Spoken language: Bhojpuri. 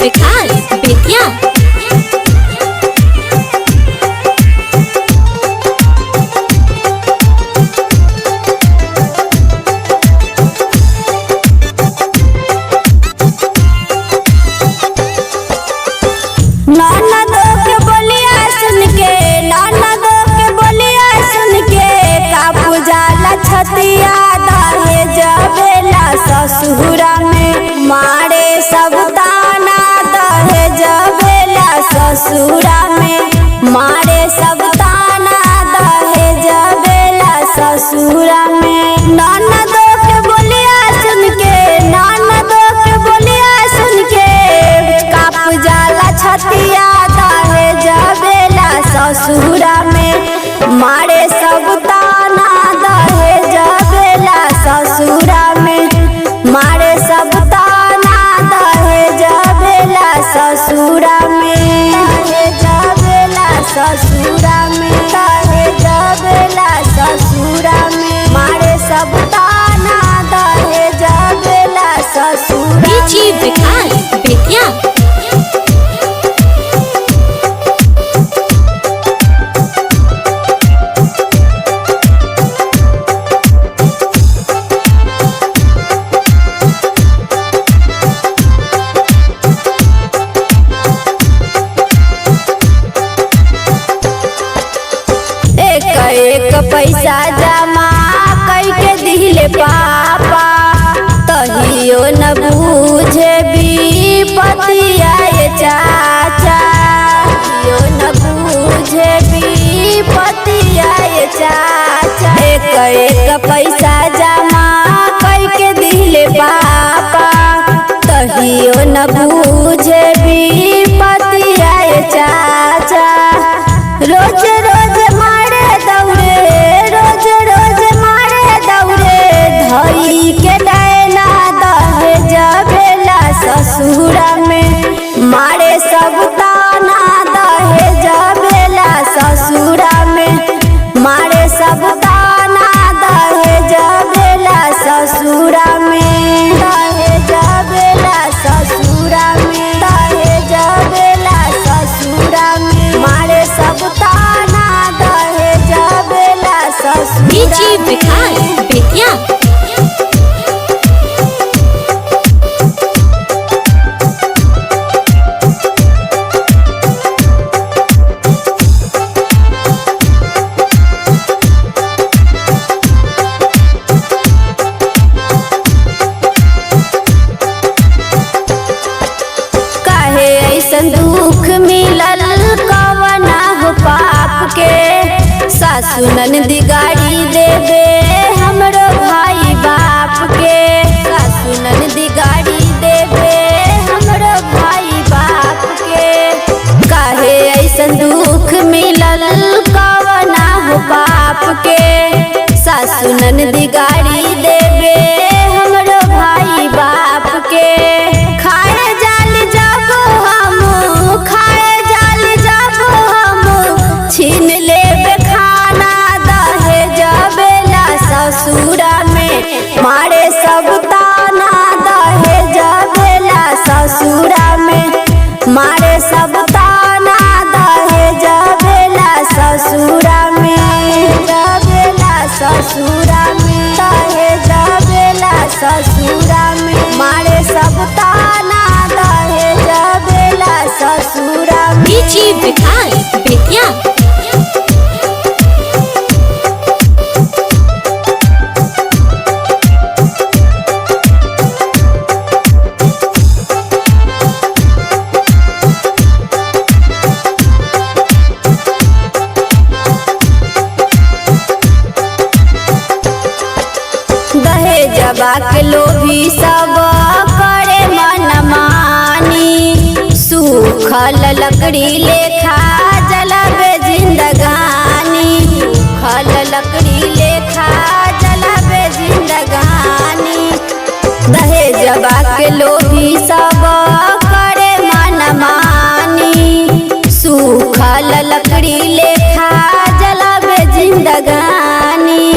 विकास बेतिया। छतिया दहेज बेला ससुरा में मारे सब ताना दहेज बेला ससुरा में मारे सब ताना दहेज बेला ससुरा में। ननदो के बोलिया सुन के ननदो के बोलिया सुन के काप जाला छतिया दहेज बेला ससुरा में मारे सब ताना दहेज बेला ससुरा में मारे सब ताना दहेज बेला ससुरा में दहेज बेला ससुरा में दहेज बेला ससुरा में मारे सब ताना दहेज बेला ससुरा में। विकास बेतिया। एक पैसा जमा करके दिले पापा तहियो न बूझे विपतिया ये चाचा तहियो न बूझे विपतिया ये चाचा। एक पैसा जमा करके दिले पापा तहियो न बूझे विपतिया ये चाचा। रोज रोज मारे दौड़े रोज रोज मारे दौड़े धई के डैना दहेज बेला ससुरा में मारे सब ताना दहेज बेला ससुरा में मारे सब ताना दहेज बेला ससुरा में दहेज बेला ससुरा में दहेज बेला ससुरा में मारे सब ताना दहेज बेला ससुरा में। विकास बेतिया। काहे ऐसन दुख मिलल कवना हो पाप के सासु ननद गाड़ी देवे हमरो भाई बाप के सासु ननद गाड़ी देवे हमरो भाई बाप के। काहे ऐसन दुख मिलल कवना हो पाप के सासु ननद गाड़ी देवे हमरो भाई बाप के। खाए जाल जाबो हम खाए जाल जाबो हम छीन लेबे खाना दहेज बेला ससुरा में मारे सब ताना दहेज बेला ससुरा में मारे सब ताना दहेज बेला ससुरा में बेला ससुरा में दहेज बेला ससुरा में मारे सब ताना दहेज बेला ससुरा में। विकास बेतिया। दहेजबा के लोभी सब करे मन मानी सूखल लकड़ी लेखा जलबे जिंदगानी सूखल लकड़ी लेखा जलबे जिंदगानी। दहेजबा के लोभी सब करे मन मानी सूखल लकड़ी लेखा जलबे जिंदगानी।